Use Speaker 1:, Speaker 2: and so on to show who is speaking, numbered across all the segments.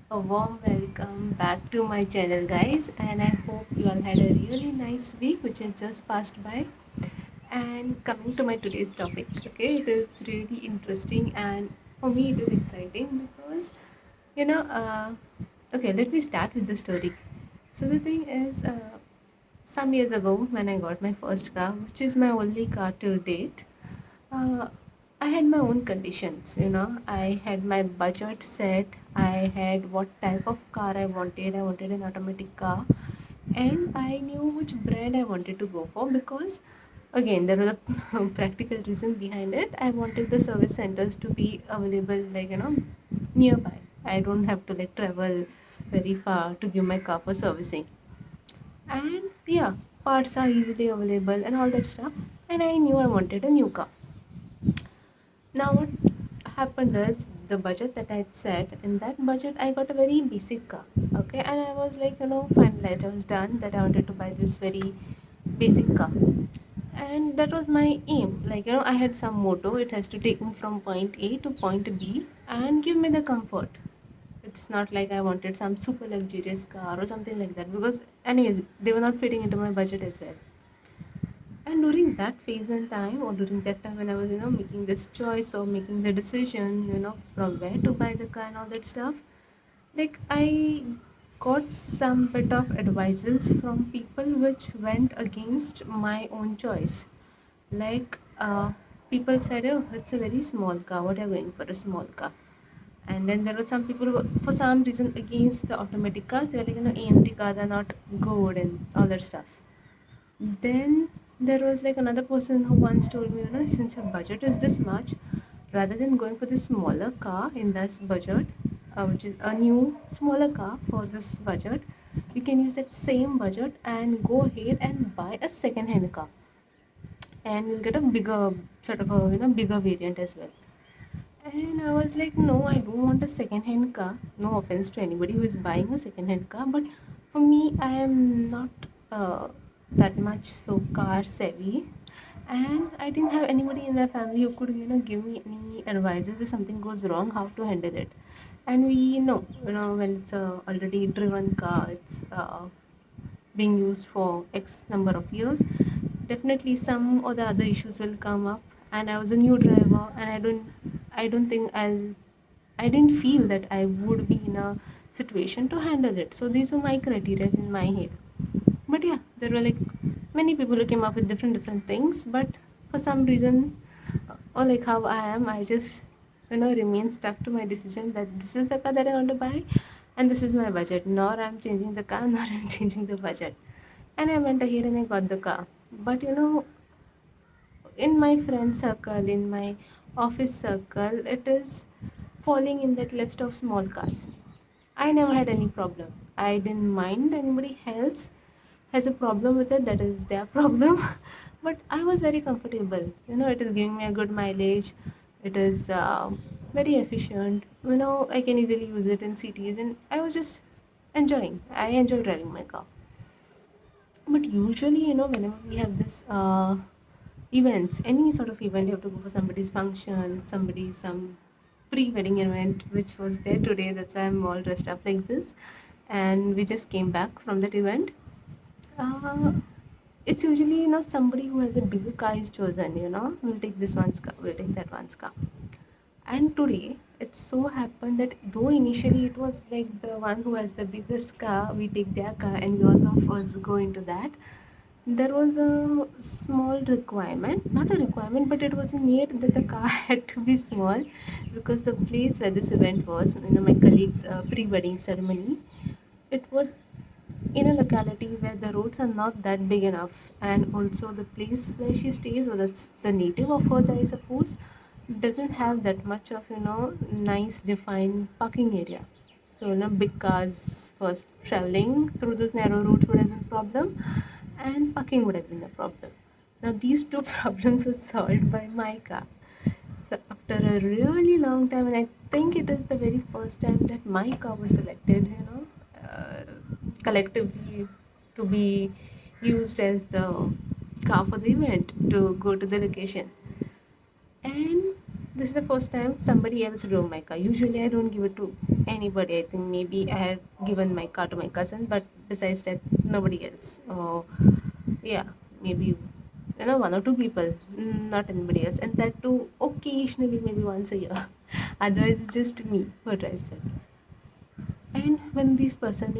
Speaker 1: A warm welcome back to my channel, guys, and I hope you all had a really nice week which has just passed by. And coming to my today's topic, okay, it is really interesting, and for me, it is exciting because okay, let me start with the story. So, the thing is, some years ago, when I got my first car, which is my only car till date, uh, I had my own conditions, I had my budget set. I had what type of car I wanted. I wanted an automatic car, and I knew which brand I wanted to go for because, again, there was a practical reason behind it. I wanted the service centers to be available, nearby. I don't have to travel very far to give my car for servicing, and yeah, parts are easily available and all that stuff. And I knew I wanted a new car. Now, what happened is the budget that I had set, in that budget, I got a very basic car. Okay, and I was like, finalized, I was done that I wanted to buy this very basic car. And that was my aim. I had some motto, it has to take me from point A to point B and give me the comfort. It's not like I wanted some super luxurious car or something like that because, anyways, they were not fitting into my budget as well. And during that phase in time, or during that time when I was making this choice or making the decision, from where to buy the car and all that stuff, I got some bit of advices from people which went against my own choice. People said, oh, it's a very small car, what are you going for a small car? And then there were some people who, for some reason, against the automatic cars. They were like, AMT cars are not good and all that stuff. Then there was another person who once told me, since your budget is this much, rather than going for the smaller car in this budget, which is a new smaller car for this budget, you can use that same budget and go ahead and buy a second hand car, and you'll get a bigger sort of a bigger variant as well. And I was like, no, I don't want a second hand car. No offense to anybody who is buying a second hand car, but for me, I am not that much so car savvy. And I didn't have anybody in my family who could, give me any advices if something goes wrong, how to handle it. And we know, when it's a already driven car, it's being used for X number of years, definitely some or the other issues will come up. And I was a new driver, and I don't think I didn't feel that I would be in a situation to handle it. So these were my criteria in my head. But yeah, there were many people who came up with different things. But for some reason, or how I am, I just remain stuck to my decision that this is the car that I want to buy, and this is my budget. Nor I'm changing the car, nor I'm changing the budget. And I went ahead and I got the car. But in my friend circle, in my office circle, it is falling in that list of small cars. I never had any problem. I didn't mind anybody else has a problem with it, that is their problem. But I was very comfortable. It is giving me a good mileage. It is very efficient. I can easily use it in cities, and I was just enjoying. I enjoy driving my car. But usually, whenever we have this events, any sort of event, you have to go for somebody's function, some pre-wedding event, which was there today. That's why I'm all dressed up like this. And we just came back from that event. Uh, it's usually somebody who has a bigger car is chosen. We'll take this one's car, we'll take that one's car. And today, it so happened that though initially it was like the one who has the biggest car, we take their car and we all of us go into that. There was a small requirement, not a requirement, but it was a need that the car had to be small because the place where this event was, my colleague's pre-wedding ceremony, it was in a locality where the roads are not that big enough, and also the place where she stays, or that's the native of hers, I suppose, doesn't have that much of nice defined parking area. So big cars first traveling through those narrow roads would have been a problem, and parking would have been a problem. Now these two problems were solved by my car. So after a really long time, and I think it is the very first time that my car was selected, collectively to be used as the car for the event to go to the location. And this is the first time somebody else drove my car. Usually I don't give it to anybody. I think maybe I had given my car to my cousin, but besides that, nobody else. Yeah, maybe one or two people, not anybody else, and that too occasionally, maybe once a year. Otherwise, it's just me who drives it. And when this person,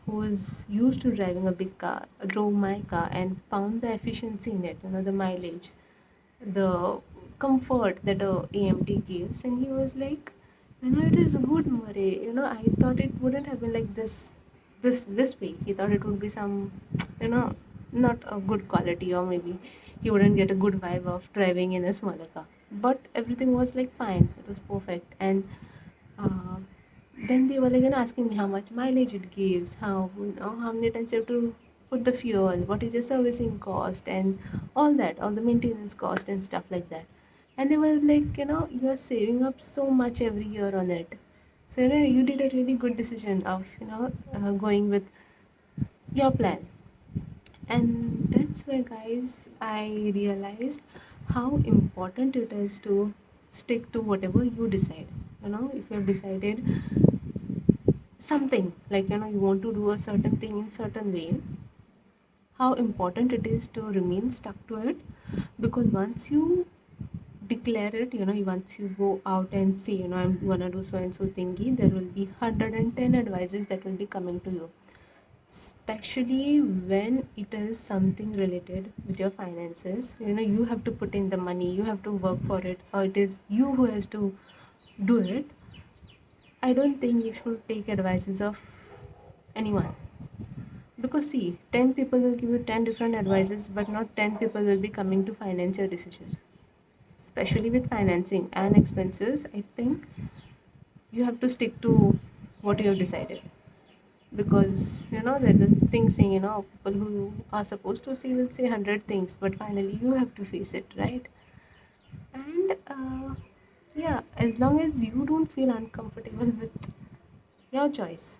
Speaker 1: who was used to driving a big car, drove my car and found the efficiency in it, the mileage, the comfort that a AMT gives, and he was like, it is good, Murray. I thought it wouldn't have been like this way. He thought it would be some, you know, not a good quality, or maybe he wouldn't get a good vibe of driving in a smaller car. But everything was like fine. It was perfect, and uh, then they were like asking me how much mileage it gives, how many times you have to put the fuel, what is your servicing cost, and all the maintenance cost and stuff like that. And they were like, you are saving up so much every year on it. So you did a really good decision of going with your plan. And that's where, guys, I realized how important it is to stick to whatever you decide. If you have decided something, like you want to do a certain thing in certain way, how important it is to remain stuck to it. Because once you declare it, once you go out and say, I'm gonna do so and so thingy, there will be 110 advices that will be coming to you, especially when it is something related with your finances. You have to put in the money, you have to work for it, or it is you who has to do it. I don't think you should take advices of anyone. Because see, 10 people will give you 10 different advices, but not 10 people will be coming to finance your decision. Especially with financing and expenses, I think you have to stick to what you have decided. Because there's a thing saying, people who are supposed to say will say 100 things, but finally you have to face it, right? And yeah, as long as you don't feel uncomfortable with your choice.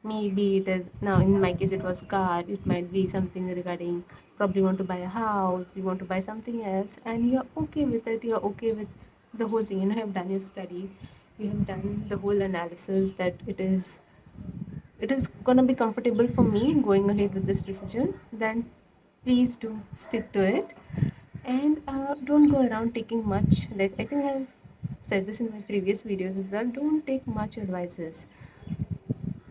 Speaker 1: Maybe it is, now in my case it was car, it might be something regarding, probably want to buy a house, you want to buy something else, and you're okay with it, you're okay with the whole thing. You have done your study, you have done the whole analysis that it is gonna be comfortable for me going ahead with this decision, then please do stick to it. And don't go around taking much, like I think I've said this in my previous videos as well, don't take much advices.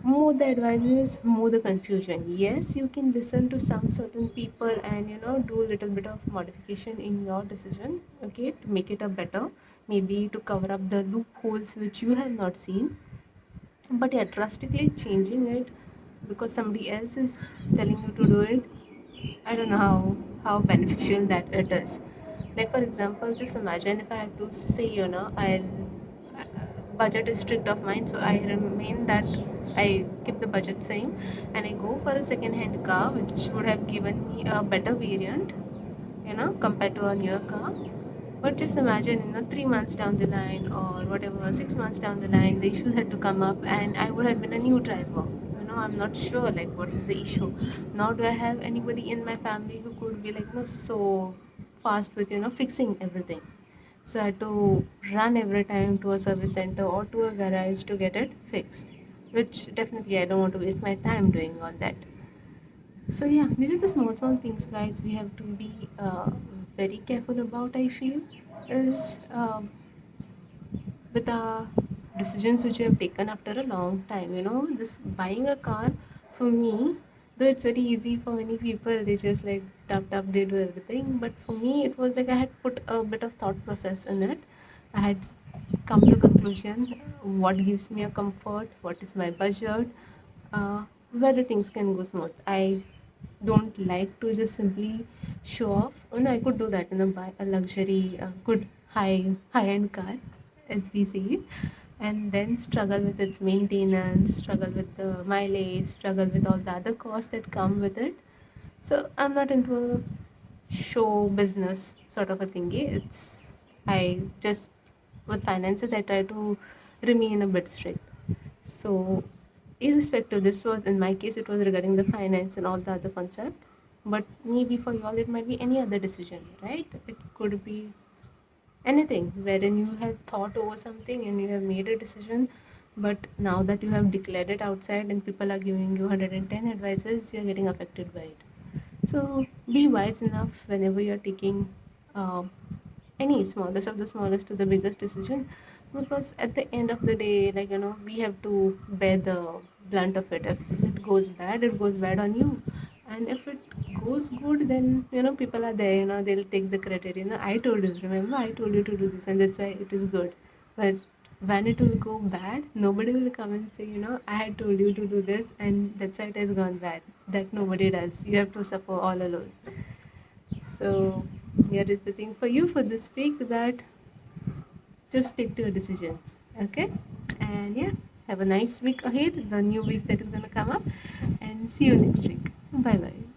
Speaker 1: More the advices, more the confusion. Yes, you can listen to some certain people and do a little bit of modification in your decision, okay, to make it a better, maybe to cover up the loopholes which you have not seen. But yeah, drastically changing it because somebody else is telling you to do it, I don't know how beneficial that it is. Like for example, just imagine if I had to say, I'll budget is strict of mine, so I remain that I keep the budget same, and I go for a second hand car which would have given me a better variant, compared to a newer car. But just imagine, 3 months down the line or whatever, 6 months down the line, the issues had to come up, and I would have been a new driver. I'm not sure like what is the issue. Now do I have anybody in my family who could be like so fast with fixing everything? So I had to run every time to a service center or to a garage to get it fixed, which definitely I don't want to waste my time doing on that. So yeah, these are the small things, guys. We have to be very careful about. I feel is with the decisions which we have taken after a long time. This buying a car for me, though it's very easy for many people, they just like tap, they do everything. But for me, it was like I had put a bit of thought process in it. I had come to a conclusion what gives me a comfort, what is my budget, whether things can go smooth. I don't like to just simply show off. Oh, no, I could do that and then buy a luxury, good high end car, as we see it, and then struggle with its maintenance, struggle with the mileage, struggle with all the other costs that come with it. So I'm not into a show business sort of a thingy. I just, with finances, I try to remain a bit strict. So irrespective, this was in my case, it was regarding the finance and all the other concept. But maybe for you all, it might be any other decision, right? It could be anything wherein you have thought over something and you have made a decision But now that you have declared it outside and people are giving you 110 advices, you're getting affected by it. So be wise enough whenever you're taking uh, any smallest of the smallest to the biggest decision, because at the end of the day, like, we have to bear the blunt of it. If it goes bad, it goes bad on you. And if it goes good, then people are there, they'll take the credit. I told you, remember, I told you to do this, and that's why it is good. But when it will go bad, nobody will come and say, I had told you to do this and that's why it has gone bad. That nobody does. You have to suffer all alone. So here is the thing for you for this week, that just stick to your decisions. Okay? And yeah, have a nice week ahead, the new week that is gonna come up, and see you next week. Bye bye.